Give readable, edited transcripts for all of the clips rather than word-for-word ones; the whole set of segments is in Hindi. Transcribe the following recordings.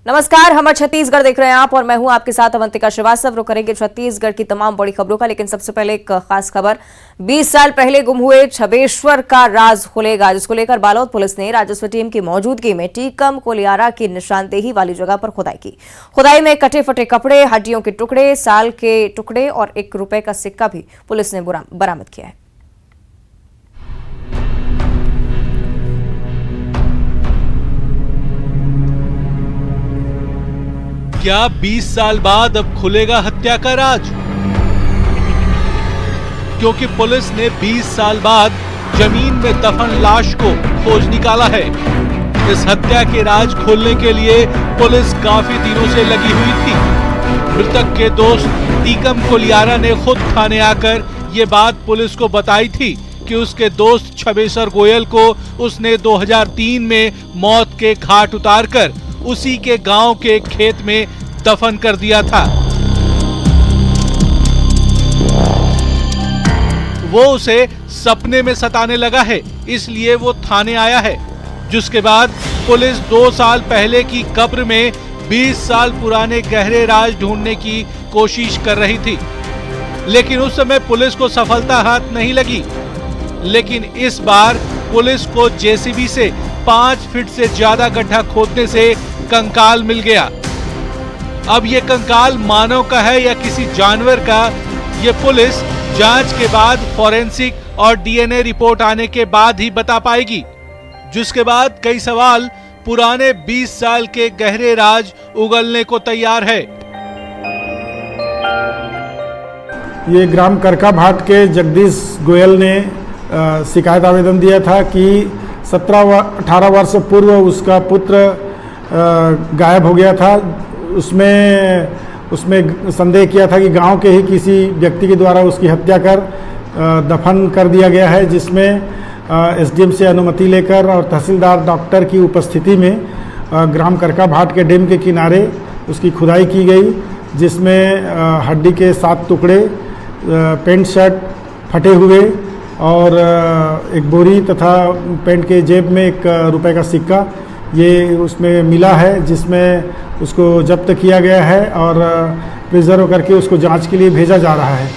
नमस्कार, हम छत्तीसगढ़ देख रहे हैं आप और मैं हूं आपके साथ अवंतिका श्रीवास्तव। रुक करेंगे छत्तीसगढ़ की तमाम बड़ी खबरों का, लेकिन सबसे पहले एक खास खबर। 20 साल पहले गुम हुए छबेश्वर का राज खुलेगा, जिसको लेकर बालोद पुलिस ने राजस्व टीम की मौजूदगी में टीकम कोलियारा की निशानदेही वाली जगह पर खुदाई की। खुदाई में कटे फटे कपड़े, हड्डियों के टुकड़े, साल के टुकड़े और ₹1 का सिक्का भी पुलिस ने बरामद किया है। क्या 20 साल बाद अब खुलेगा हत्या का राज? क्योंकि पुलिस ने 20 साल बाद जमीन में दफन लाश को खोज निकाला है। इस हत्या के राज खोलने के लिए पुलिस काफी दिनों से लगी हुई थी। मृतक के दोस्त टीकम कोलियारा ने खुद थाने आकर ये बात पुलिस को बताई थी कि उसके दोस्त छबेश्वर गोयल को उसने 2003 में मौत के घाट उतारकर उसी के गांव के खेत में दफन कर दिया था। वो उसे सपने में सताने लगा है, इसलिए वो थाने आया है। जिसके बाद पुलिस 2 साल पहले की कब्र में 20 साल पुराने गहरे राज ढूंढने की कोशिश कर रही थी, लेकिन उस समय पुलिस को सफलता हाथ नहीं लगी। लेकिन इस बार पुलिस को जेसीबी से 5 फीट से ज्यादा गड्ढा खोदने से कंकाल मिल गया। अब ये कंकाल मानव का है या किसी जानवर का, ये पुलिस जांच के बाद फॉरेंसिक और डीएनए रिपोर्ट आने के बाद ही बता पाएगी। जिसके बाद कई सवाल पुराने 20 साल के गहरे राज उगलने को तैयार है। ये ग्राम करकाभाट के जगदीश गोयल ने शिकायत आवेदन दिया था कि 17-18 वर्ष पूर्व उसका पुत्र गायब हो गया था। उसमें संदेह किया था कि गांव के ही किसी व्यक्ति के द्वारा उसकी हत्या कर दफन कर दिया गया है, जिसमें एसडीएम से अनुमति लेकर और तहसीलदार डॉक्टर की उपस्थिति में ग्राम करकाभाट के डैम के किनारे उसकी खुदाई की गई, जिसमें हड्डी के 7 टुकड़े, पैंट शर्ट फटे हुए और एक बोरी तथा पैंट के जेब में ₹1 का सिक्का ये उसमें मिला है, जिसमें उसको जब्त किया गया है और प्रिजर्व करके उसको जांच के लिए भेजा जा रहा है।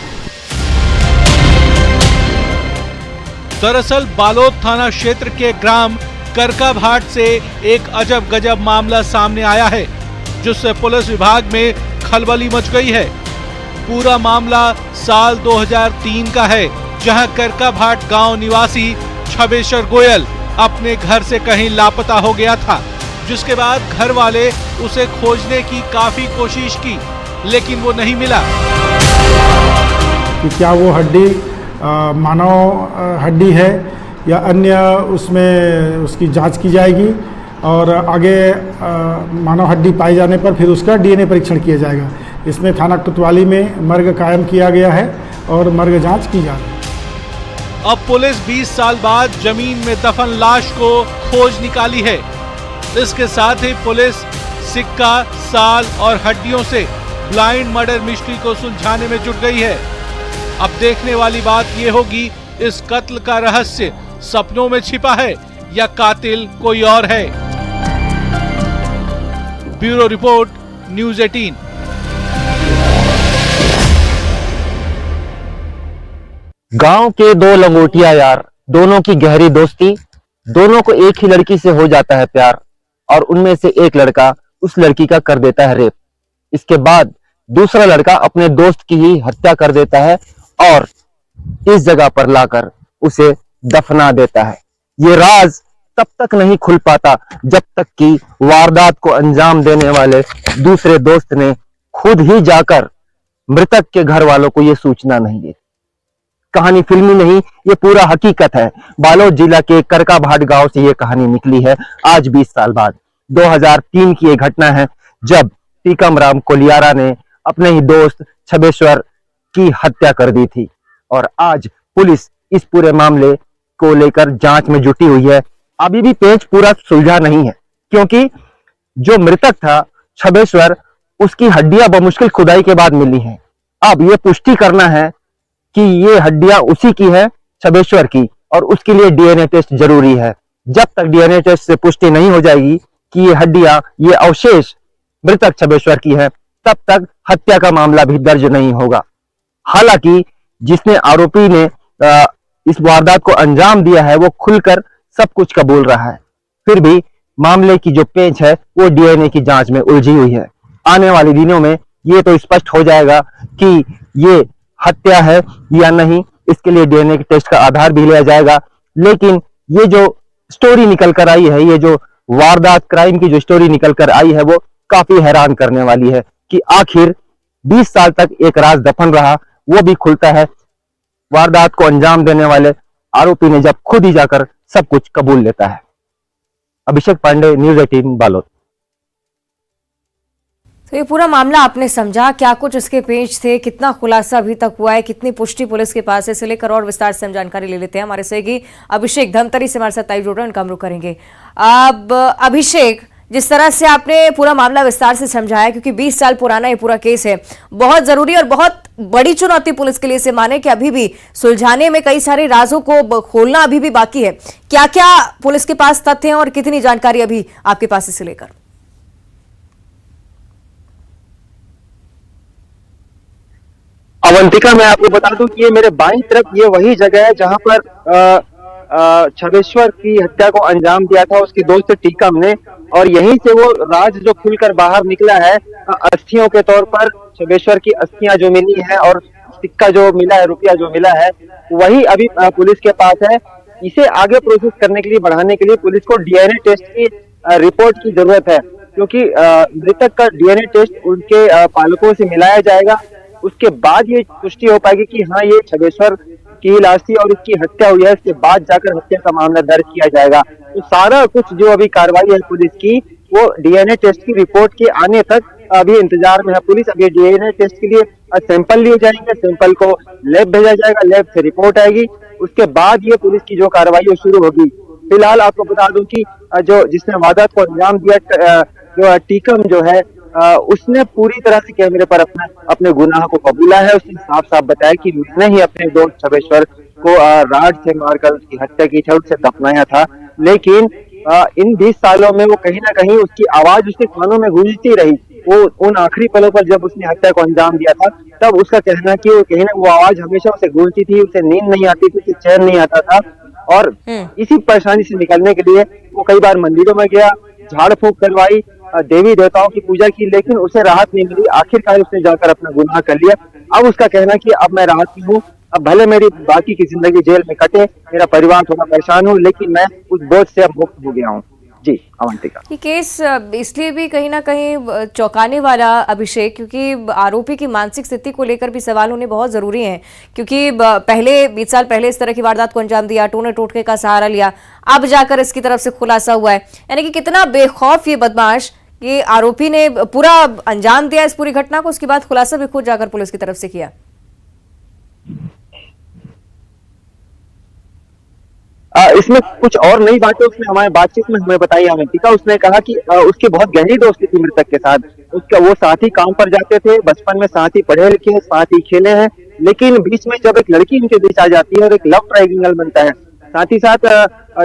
दरअसल बालोद थाना क्षेत्र के ग्राम करकाभाट से एक अजब गजब मामला सामने आया है, जिससे पुलिस विभाग में खलबली मच गई है। पूरा मामला साल 2003 का है, जहां करकाभाट गांव निवासी छबेश्वर गोयल अपने घर से कहीं लापता हो गया था। जिसके बाद घर वाले उसे खोजने की काफी कोशिश की, लेकिन वो नहीं मिला। कि क्या वो हड्डी मानव हड्डी है या अन्य, उसमें उसकी जांच की जाएगी और आगे मानव हड्डी पाई जाने पर फिर उसका डीएनए परीक्षण किया जाएगा। इसमें थाना कोतवाली में मर्ग कायम किया गया है और मर्ग जांच की जा रही है। अब पुलिस 20 साल बाद जमीन में दफन लाश को खोज निकाली है। इसके साथ ही पुलिस सिक्का, साल और हड्डियों से ब्लाइंड मर्डर मिस्ट्री को सुलझाने में जुट गई है। अब देखने वाली बात यह होगी, इस कत्ल का रहस्य सपनों में छिपा है या कातिल कोई और है। Bureau report, news 18। गांव के 2 लंगोटिया यार, दोनों की गहरी दोस्ती, दोनों को एक ही लड़की से हो जाता है प्यार और उनमें से एक लड़का उस लड़की का कर देता है रेप। इसके बाद दूसरा लड़का अपने दोस्त की ही हत्या कर देता है और इस जगह पर लाकर उसे दफना देता है। ये राज तब तक नहीं खुल पाता जब तक कि वारदात को अंजाम देने वाले दूसरे दोस्त ने खुद ही जाकर मृतक के घर वालों को यह सूचना नहीं दी। कहानी फिल्मी नहीं, ये पूरा हकीकत है। बालोद जिला के करकाभाट गांव से ये कहानी निकली है आज 20 साल बाद। 2003 की ये घटना है जब टीकम राम कोलियारा ने अपने ही दोस्त छबेश्वर की हत्या कर दी थी और आज पुलिस इस पूरे मामले को लेकर जांच में जुटी हुई है। अभी भी पेच पूरा सुलझा नहीं है, क्योंकि जो मृतक था छबेश्वर, उसकी हड्डियां बमुश्किल खुदाई के बाद मिली हैं। अब ये पुष्टि करना है कि ये हड्डियां उसी की है, छबेश्वर की, और उसके लिए डीएनए टेस्ट जरूरी है। जब तक डीएनए टेस्ट से पुष्टि नहीं हो जाएगी कि ये हड्डियां, ये अवशेष मृतक छबेश्वर की है, तब तक हत्या का मामला भी दर्ज नहीं होगा। हालांकि जिसने आरोपी ने इस वारदात को अंजाम दिया है वो खुलकर सब कुछ कबूल रहा है, फिर भी मामले की जो पेंच है वो डीएनए की जांच में उलझी हुई है। आने वाले दिनों में ये तो स्पष्ट हो जाएगा कि ये हत्या है या नहीं, इसके लिए डीएनए के टेस्ट का आधार भी लिया जाएगा। लेकिन ये जो स्टोरी निकल कर आई है, ये जो वारदात क्राइम की जो स्टोरी निकल कर आई है वो काफी हैरान करने वाली है कि आखिर 20 साल तक एक राज दफन रहा, वो भी खुलता है वारदात को अंजाम देने वाले आरोपी ने जब खुद ही जाकर सब कुछ कबूल लेता है। अभिषेक पांडे, न्यूज़ 18 बालोद। तो ये पूरा मामला आपने समझा, क्या कुछ इसके पेच थे, कितना खुलासा अभी तक हुआ है, कितनी पुष्टि पुलिस के पास है, इसे लेकर और विस्तार से हम जानकारी ले लेते हैं। हमारे सहयोगी अभिषेक धमतरी से हमारे साथ लाइव जुड़ रहे हैं, उनका हम रुख करेंगे। अब अभिषेक, जिस तरह से आपने पूरा मामला विस्तार से समझाया, क्योंकि 20 साल पुराना ये पूरा केस है, बहुत जरूरी और बहुत बड़ी चुनौती पुलिस के लिए से माने कि अभी भी सुलझाने में कई सारे राजों को खोलना अभी भी बाकी है। क्या क्या पुलिस के पास तथ्य हैं और कितनी जानकारी अभी आपके पास इसे लेकर? अवंतिका, मैं आपको बता दूं कि ये मेरे बाईं तरफ ये वही जगह है जहां पर छबेश्वर की हत्या को अंजाम दिया था उसके दोस्त टीकम ने, और यहीं से वो राज जो खुलकर बाहर निकला है। अस्थियों के तौर पर छबेश्वर की अस्थियां जो मिली है और सिक्का जो मिला है, रुपया जो मिला है, वही अभी पुलिस के पास है। इसे आगे प्रोसेस करने के लिए, बढ़ाने के लिए पुलिस को डीएनए टेस्ट की रिपोर्ट की जरूरत है, क्योंकि मृतक का डीएनए टेस्ट उनके पालकों से मिलाया जाएगा। उसके बाद ये पुष्टि हो पाएगी कि हाँ ये छबेश्वर की लाश थी और इसकी हत्या हुई है। इसके बाद जाकर हत्या का मामला दर्ज किया जाएगा। तो सारा कुछ जो अभी कार्रवाई है पुलिस की, वो डीएनए टेस्ट की रिपोर्ट के आने तक अभी इंतजार में है पुलिस। अभी डीएनए टेस्ट के लिए सैंपल लिए जाएंगे, सैंपल को लैब भेजा जाएगा, लैब से रिपोर्ट आएगी, उसके बाद ये पुलिस की जो कार्रवाई शुरू होगी। फिलहाल आपको बता दूं कि जो जिसने वारदात को अंजाम दिया, जो टीकम जो है, उसने पूरी तरह से कैमरे पर अपने गुनाह को कबूला है। उसने साफ साफ बताया कि मैंने ही अपने दोस्त छबेश्वर को राड से मारकर उसकी हत्या की थी, उसे दफनाया था। लेकिन इन 20 सालों में वो कहीं ना कहीं उसकी आवाज उसके कानों में गूंजती रही। वो उन आखिरी पलों पर जब उसने हत्या को अंजाम दिया था, तब उसका कहना कि वो कहीं ना वो आवाज हमेशा उसे गूंजती थी, उसे नींद नहीं आती थी, उसे चैन नहीं आता था। और इसी परेशानी से निकलने के लिए वो कई बार मंदिरों में गया, झाड़ फूंक करवाई, देवी देवताओं की पूजा की, लेकिन उसे राहत नहीं मिली। आखिरकार उसने जाकर अपना गुनाह कर लिया। अब उसका कहना कि अब मैं राहत में हूँ, अब भले मेरी बाकी की जिंदगी जेल में कटे, मेरा परिवार थोड़ा परेशान हो, लेकिन मैं उस बोझ से अब मुक्त हो गया हूँ। जी अवंतिका, ये केस इसलिए भी कहीं ना कहीं चौंकाने वाला अभिषेक, क्योंकि आरोपी की मानसिक स्थिति को लेकर भी सवाल होने बहुत जरूरी हैं। क्योंकि पहले 20 साल पहले इस तरह की वारदात को अंजाम दिया, टोने टोटके का सहारा लिया, अब जाकर इसकी तरफ से खुलासा हुआ है। यानी कि कितना बेखौफ ये बदमाश कि आरोपी ने पूरा अंजाम दिया इस पूरी घटना को, उसके बाद खुलासा भी खुद जाकर पुलिस की तरफ से किया। इसमें कुछ और नई बातें उसने हमारे बातचीत में हमें बताई अवंतिका। उसने कहा कि उसकी बहुत गहरी दोस्ती थी मृतक के साथ। उसका वो साथ ही काम पर जाते थे, बचपन में साथ ही पढ़े लिखे, साथ ही खेले हैं, लेकिन बीच में जब एक लड़की उनके बीच आ जाती है और एक लव ट्रायंगल बनता है। साथ ही साथ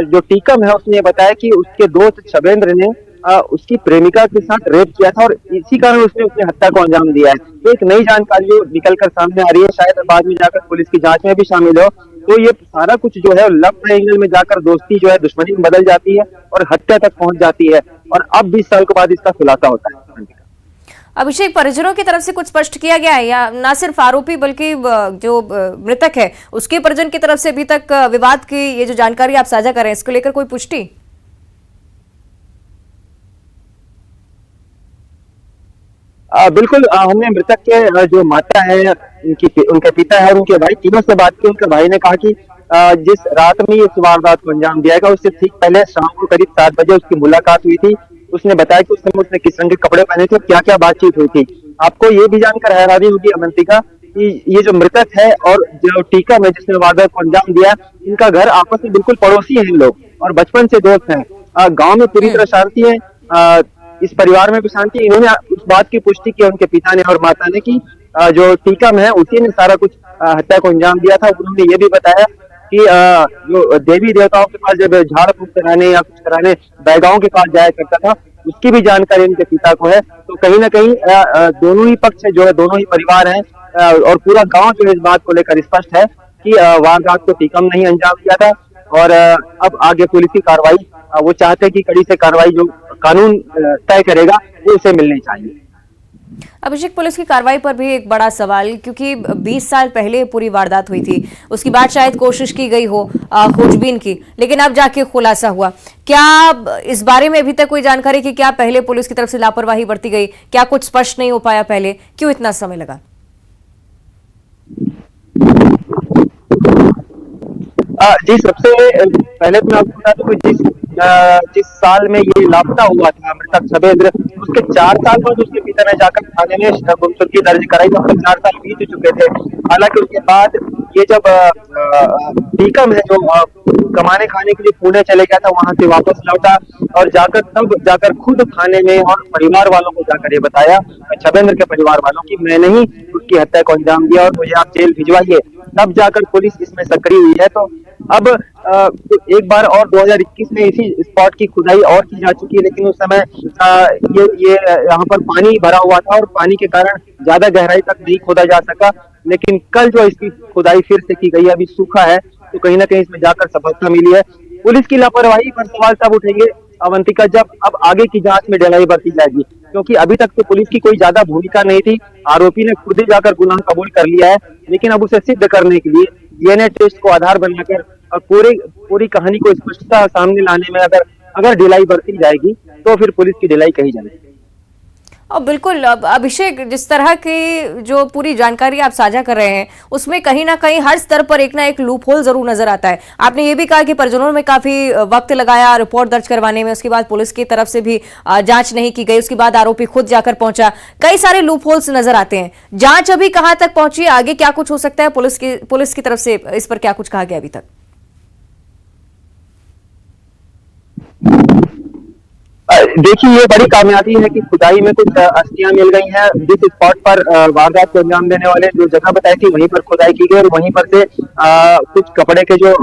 जो टीकम है उसने बताया कि उसके दोस्त छबेंद्र ने उसकी प्रेमिका के साथ रेप किया था और इसी कारण उसने अपनी हत्या को अंजाम दिया है। तो एक नई जानकारी निकल कर सामने आ रही है, शायद बाद में जाकर पुलिस की जांच में भी शामिल हो। तो ये सारा कुछ जो है लव ट्रायंगल में जाकर दोस्ती जो है दुश्मनी में बदल जाती है और हत्या तक पहुंच जाती है, और अब 20 साल के बाद इसका खुलासा होता है। अभिषेक, परिजनों की तरफ से कुछ स्पष्ट किया गया है या ना सिर्फ आरोपी बल्कि जो मृतक है उसके परिजन की तरफ से अभी तक विवाद की ये जो जानकारी आप साझा कर रहे हैं, इसको लेकर कोई पुष्टि? बिल्कुल, हमने मृतक के जो माता है, उनके पिता है और उनके भाई, तीनों से बात की। उनके भाई ने कहा कि जिस रात में इस वारदात को अंजाम दिया गया उससे ठीक पहले शाम को करीब 7 बजे उसकी मुलाकात हुई थी। उसने बताया कि उस समय उसने किस रंग के कपड़े पहने थे, क्या क्या बातचीत हुई थी। आपको ये भी जानकर हैरानी होगी अवंतिका कि ये जो मृतक है और जो टीकम है जिसने वारदात को अंजाम दिया, इनका घर आपस में बिल्कुल पड़ोसी है इन लोग और बचपन से दोस्त हैं। गाँव में पूरी तरह शांति है, इस परिवार में भी शांति। इन्होंने उस बात की पुष्टि की, उनके पिता ने और माता ने, कि जो टीकम है उसी ने सारा कुछ हत्या को अंजाम दिया था। उन्होंने ये भी बताया कि जो देवी देवताओं के पास जब झाड़ फूंक कराने या कुछ कराने बैगाओं के पास जाया करता था, उसकी भी जानकारी इनके पिता को है। तो कहीं ना कहीं दोनों ही पक्ष जो है, दोनों ही परिवार हैं और पूरा गांव जो है इस बात को लेकर स्पष्ट है कि वारदात को टीकम नहीं अंजाम दिया था। और अब आगे पुलिस की कार्रवाई, वो चाहते हैं कि कड़ी से कार्रवाई जो कानून तय करेगा वो उसे मिलनी चाहिए। अभिषेक, पुलिस की कार्रवाई पर भी एक बड़ा सवाल, क्योंकि 20 साल पहले पूरी वारदात हुई थी, उसके बाद शायद कोशिश की गई हो खोजबीन की, लेकिन अब जाके खुलासा हुआ। क्या इस बारे में अभी तक कोई जानकारी कि क्या पहले पुलिस की तरफ से लापरवाही बरती गई, क्या कुछ स्पष्ट नहीं हो पाया पहले, क्यों इतना समय लगा? जी, सबसे पहले तो मैं आपको बता दूं कि जिस साल में ये लापता हुआ था मृतक छबेंद्र, उसके 4 साल बाद उसके पिता ने जाकर थाने में गुमशुदगी दर्ज कराई। तो 4 साल बीत चुके थे। हालांकि उसके बाद ये जब टीकम है जो कमाने खाने के लिए पुणे चले गया था, वहां से वापस लौटा और जाकर खुद थाने में और परिवार वालों को जाकर ये बताया, छबेंद्र के परिवार वालों की, मैंने ही उसकी हत्या को अंजाम दिया और मुझे आप जेल भिजवाइए। तब जाकर पुलिस इसमें सक्रिय हुई है। तो अब एक बार और 2021 में इसी स्पॉट की खुदाई और की जा चुकी है, लेकिन उस समय ये यहाँ पर पानी भरा हुआ था और पानी के कारण ज्यादा गहराई तक नहीं खोदा जा सका। लेकिन कल जो इसकी खुदाई फिर से की गई, अभी सूखा है, तो कहीं ना कहीं इसमें जाकर सफलता मिली है। पुलिस की लापरवाही पर सवाल तब उठेंगे अवंतिका, जब अब आगे की जांच में ढिलाई बरती जाएगी, क्योंकि अभी तक तो पुलिस की कोई ज्यादा भूमिका नहीं थी। आरोपी ने खुद ही जाकर गुनाह कबूल कर लिया है, लेकिन अब उसे सिद्ध करने के लिए डीएनए टेस्ट को आधार बनाकर और पूरी कहानी को स्पष्टता सामने लाने में अगर ढिलाई बरती जाएगी तो फिर पुलिस की ढिलाई कही जाएगी। और बिल्कुल अभिषेक, जिस तरह की जो पूरी जानकारी आप साझा कर रहे हैं, उसमें कहीं ना कहीं हर स्तर पर एक ना एक लूप होल जरूर नजर आता है। आपने ये भी कहा कि परिजनों में काफी वक्त लगाया रिपोर्ट दर्ज करवाने में, उसके बाद पुलिस की तरफ से भी जांच नहीं की गई, उसके बाद आरोपी खुद जाकर पहुंचा। कई सारे लूप होल्स नजर आते हैं। जांच अभी कहां तक पहुंची, आगे क्या कुछ हो सकता है, पुलिस की तरफ से इस पर क्या कुछ कहा गया अभी तक? देखिए, ये बड़ी कामयाबी है कि खुदाई में कुछ अस्थियां मिल गई हैं। जिस स्पॉट पर वारदात को अंजाम देने वाले जो जगह बताई थी, वहीं पर खुदाई की गई और वहीं पर से कुछ कपड़े के जो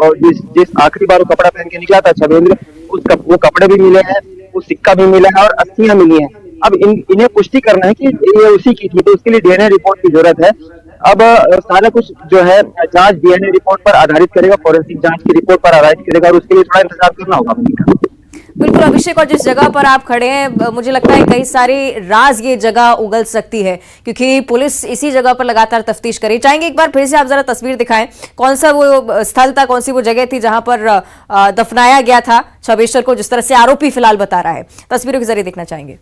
जिस आखिरी बार वो कपड़ा पहन के निकला था छबेंद्र, वो कपड़े भी मिले हैं, वो सिक्का भी मिला है और अस्थियां मिली हैं। अब इन्हें पुष्टि करना है कि ये उसी की थी, तो उसके लिए डीएनए रिपोर्ट की जरूरत है। अब सारा कुछ जो है जांच डीएनए रिपोर्ट पर आधारित करेगा, फोरेंसिक जांच की रिपोर्ट पर आधारित करेगा और उसके लिए थोड़ा इंतजार करना होगा। बिल्कुल अभिषेक, और जिस जगह पर आप खड़े हैं, मुझे लगता है कई सारे राज ये जगह उगल सकती है, क्योंकि पुलिस इसी जगह पर लगातार तफ्तीश करी। चाहेंगे एक बार फिर से आप जरा तस्वीर दिखाएं, कौन सा वो स्थल था, कौन सी वो जगह थी जहां पर दफनाया गया था छबेश्वर को, जिस तरह से आरोपी फिलहाल बता रहा है। तस्वीरों के जरिए देखना चाहेंगे।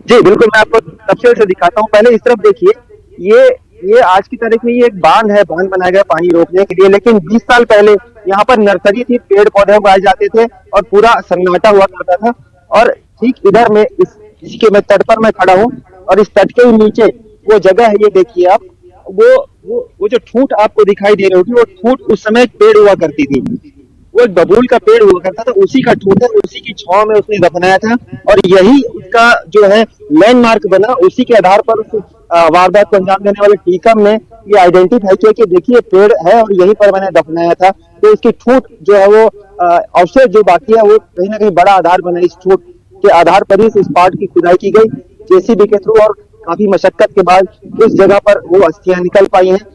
जी बिल्कुल, मैं आपको तफसील से दिखाता हूँ। पहले इस तरफ देखिए, ये आज की तारीख में ये एक बांध है, बांध बनाया गया पानी रोकने के लिए, लेकिन 20 साल पहले यहाँ पर नर्सरी थी, पेड़ पौधे उगाए जाते थे और पूरा सन्नाटा हुआ करता था। और ठीक इधर में इसके मैं तट पर मैं खड़ा हूँ और इस तट के नीचे वो जगह है, ये देखिए आप, वो जो ठूंठ आपको दिखाई दे रही होगी, वो ठूंठ उस समय पेड़ हुआ करती थी, वो एक बबूल का पेड़ हुआ करता था, उसी का ठूंठ है, उसी की छांव में उसने दफनाया था और यही उसका जो है लैंडमार्क बना। उसी के आधार पर उस वारदात को अंजाम देने वाले टीकम ने ये आइडेंटिफाई किया कि देखिए पेड़ है और यहीं पर मैंने दफनाया था। तो इसकी ठूंठ जो है वो अवशेष जो बाकी है वो कहीं ना कहीं बड़ा आधार बना। इस ठूंठ के आधार पर ही इस स्पॉट की खुदाई की गई जेसीबी के थ्रू और काफी मशक्कत के बाद उस जगह पर वो अस्थियां निकल पाई हैं।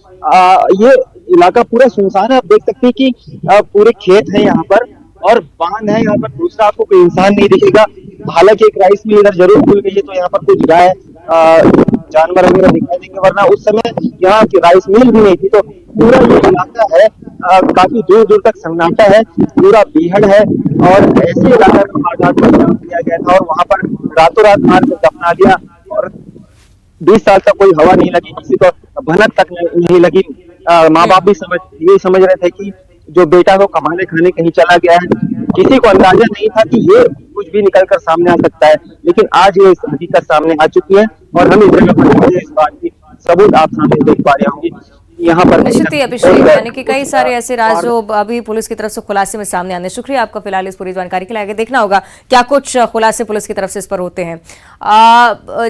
ये इलाका पूरा सुनसान है, आप देख सकते हैं कि पूरे खेत हैं यहाँ पर और बांध है यहाँ पर, दूसरा आपको कोई इंसान नहीं दिखेगा। हालांकि एक राइस मिल इधर जरूर खुल गई है, तो यहाँ पर कुछ गाय जानवर वगैरह दिखाई देंगे, वरना उस समय यहाँ की राइस मिल भी नहीं थी। तो पूरा ये इलाका है काफी दूर दूर तक सन्नाटा है, पूरा बीहड़ है और ऐसे इलाका को वारदात को अंजाम दिया गया था और वहां पर रातों रात मार के दफना दिया और 20 साल तक कोई हवा नहीं लगी, किसी को भनक तक नहीं लगी। माँ बाप भी ये समझ रहे थे कि जो बेटा को कमाने खाने कहीं चला गया है, किसी को अंदाजा नहीं था कि ये कुछ भी निकल कर सामने आ सकता है, लेकिन आज ये हकीकत सामने आ चुकी है और हम इस जगह पर इस बात की सबूत आप सामने देख पा रहे होंगे यहाँ पर निश्चित ही अभिषेक, यानी कि कई सारे ऐसे राज जो अभी पुलिस की तरफ से खुलासे में सामने आने। शुक्रिया आपका फिलहाल इस पूरी जानकारी के लिए। आगे देखना होगा क्या कुछ खुलासे पुलिस की तरफ से इस पर होते हैं।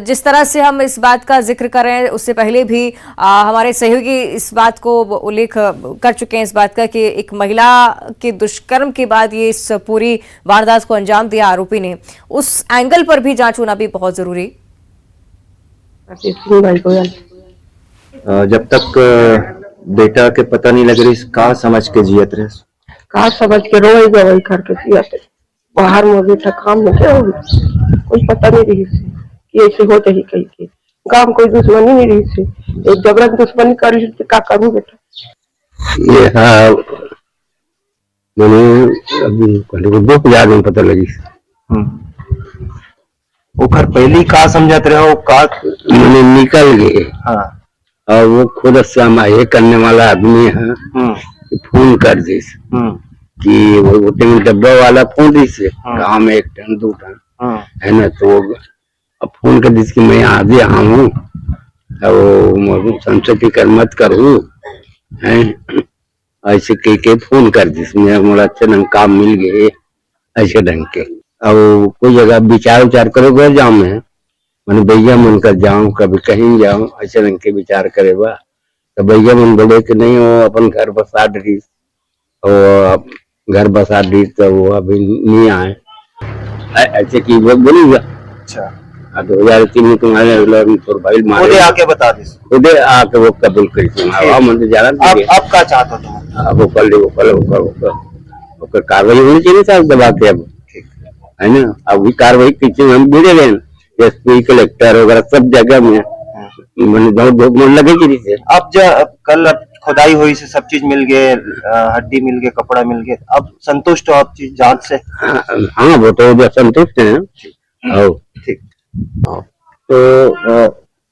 जिस तरह से हम इस बात का जिक्र कर रहे हैं, उससे पहले भी हमारे सहयोगी इस बात को उल्लेख कर चुके हैं, इस बात का कि एक महिला के दुष्कर्म के बाद ये इस पूरी वारदात को अंजाम दिया आरोपी ने, उस एंगल पर भी जांच होना भी बहुत जरूरी। जब तक बेटा के पता नहीं लग रही, का समझ के जियत रहे, का समझ के रोई गवई करके जिया थे। बाहर में भी था काम में क्या होगी, कुछ पता नहीं रही से कि ऐसे होते ही कहीं के गांव कोई दुश्मनी नहीं रही से, एक जबरन दुश्मनी कर ली तो का करूं बेटा। ये हाँ, मैंने अभी पहले 2000 में पता लगी। ऊपर पहले ही का समझत रहे हो, का मैंने निकल गए। हाँ और वो खुद ये करने वाला आदमी है कि फोन कर दी कि वो डब्बा वाला फोन दी से गाँव में 1 टन 2 टन है ना, तो अब फोन कर दी कि मैं आज यहाँ हूँ, संसद कर मत करूँ है, ऐसे कह के फोन कर दी। मोला अच्छे ढंग काम मिल गए ऐसे ढंग के। अब कोई जगह विचार करोगे जाऊँ मैं, मैंने भैया मन कर जाऊं, कभी कहीं जाऊं, ऐसे रंग के विचार करे बा। तो भैया मन बोले कि नहीं, वो अपन घर बसा दी, और घर बसा दी तो वो अभी नहीं आए, ऐसे की वो बोलेगा। अच्छा 2003 में तुम्हारे प्रोफाइल मारे, आके बता दी, खुद आके वो कबूल करी। मन जाना अब क्या चाहते हो तुम? अब वो कार्रवाई होनी चाहिए साहब दबा के, अब है ना। अब कार्रवाई पीछे हम भिड़े गए, एसपी कलेक्टर वगैरह सब जगह में लगे से। अब कल खुदाई हुई से सब चीज मिल गए, हड्डी मिल गए, कपड़ा मिल गए, अब संतुष्ट हो आप चीज जांच से? हाँ वो तो संतुष्ट है। ठीक। तो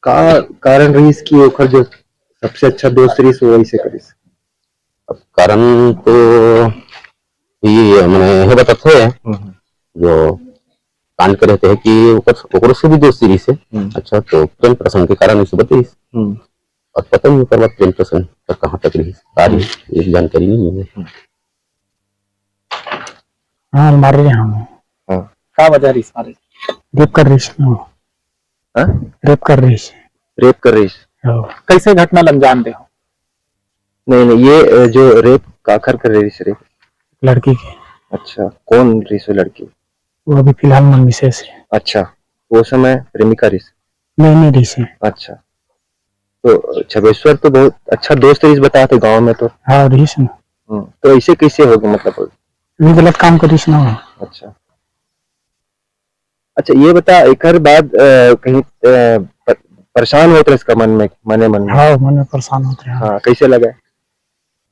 का कारण रही इसकी ओखर जो सबसे अच्छा दोस्त रही से वही से करी। अब कारण तो ये मैंने बताते हैं जो कांड कर रहते हैं कि ओकरो से भी दोस्ती रही से। अच्छा, तो प्रेम प्रसंग के कारण इसे बताइए, और पता नहीं पर प्रेम प्रसंग पर कहाँ तक रही सारी ये जानकारी नहीं है। हाँ मार रहे हम। क्या वजह रही सारी? रेप कर रही है, रेप कर रही है। रेप कर रही है? कैसे घटना अंजाम दे हो? नहीं, ये जो रेप काकर कर रही है, लड़की की। अच्छा, कौन रही है लड़की? वो अभी फिलहाल मन विशेष है। अच्छा, वो समय प्रेमिका रही? नहीं रही है। अच्छा, तो छबेश्वर तो बहुत अच्छा दोस्त रही बताया थे गांव में तो। हाँ रही है ना। तो ऐसे कैसे होगा, मतलब गलत काम करी ना। अच्छा, ये बता, एक बाद कहीं परेशान होते इसका मन में? हाँ मन में परेशान होते हैं। हाँ, कैसे लगा?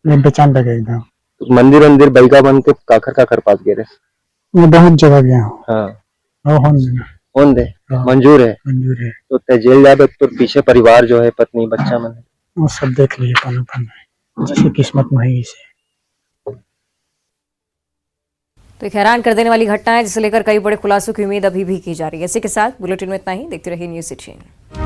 बेचैन लगे एकदम। तो मंदिर बैगा बन के काकर पास गए? मैं बहुत जगह गया हूँ। हाँ, होन दे मंजूर है। मंजूर है। तो जेल जाए तो पीछे परिवार जो है, पत्नी बच्चा मन, वो सब देख लिए पन जैसे किस्मत में है इसे। तो एक हैरान कर देने वाली घटना है जिसे लेकर कई बड़े खुलासों की उम्मीद अभी भी की जा रही है। इसी के साथ बुलेटिन में इतना ही। देखते रहिए न्यूज़ 18।